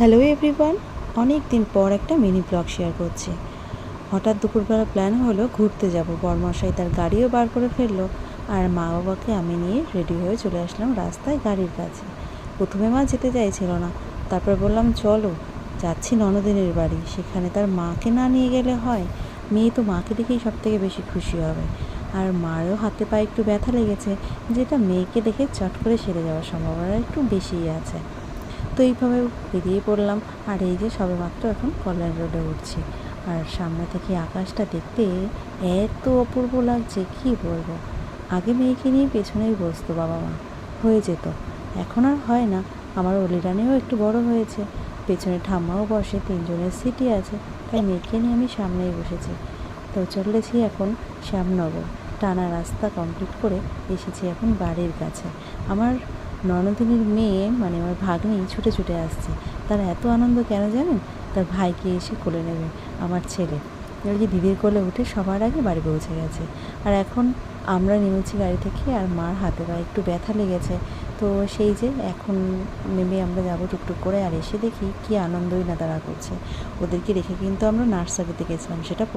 Hello everyone, অনেক দিন পর একটা মিনি ব্লগ শেয়ার করছি। হঠাৎ দুপুরবেলা প্ল্যান হলো ঘুরতে যাব। বরমশাই তার গাড়িও বার করে ফেললো, আর মা বাবাকে আমি নিয়ে রেডি হয়ে চলে আসলাম রাস্তায় গাড়ির কাছে। প্রথমে মা যেতে চাইছিল না, তারপর বললাম চলো, যাচ্ছি ননদিনের বাড়ি, সেখানে তার মাকে না নিয়ে গেলে হয়? মেয়ে তো মাকে দেখেই সব থেকে বেশি খুশি হবে। আর মারও হাতে পায়ে একটু ব্যথা লেগেছে, যেটা মেয়েকে দেখে চট করে সেরে যাওয়ার সম্ভাবনা একটু বেশিই আছে। তো এইভাবে বেরিয়ে পড়লাম। আর এই যে সবেমাত্র এখন কল্যাণ রোডে উঠছি, আর সামনে থেকে আকাশটা দেখতে এত অপূর্ব লাগছে কী বলবো। আগে মেয়েকে নিয়ে পেছনেই বসতো বাবা মা, হয়ে যেত। এখন আর হয় না। আমার অলিরানিও একটু বড় হয়েছে, পেছনে ঠাম্মাও বসে, 3জনের সিটই আছে, তাই মেয়েকে নিয়ে আমি সামনেই বসেছি। তো চলেছি এখন শ্যামনগর। টানা রাস্তা কমপ্লিট করে এসেছি এখন বাড়ির কাছে। আমার ননদিনীর মেয়ে মানে আমার ভাগ্নি ছুটে ছুটে আসছে। তার এত আনন্দ কেন জানেন? তার ভাইকে এসে কোলে নেবে, আমার ছেলে। ওই যে দিদির কোলে উঠে সবার আগে বাড়ি পৌঁছে গেছে। আর এখন আমরা নেমেছি গাড়ি থেকে, আর মার হাতে পায়ে একটু ব্যথা লেগেছে। তো সেই যে এখন নেমে আমরা যাবো টুকটুক করে। আর এসে দেখি কী আনন্দই না তারা করছে। ওদেরকে রেখে কিন্তু আমরা নার্সারিতে গেছিলাম, সেটা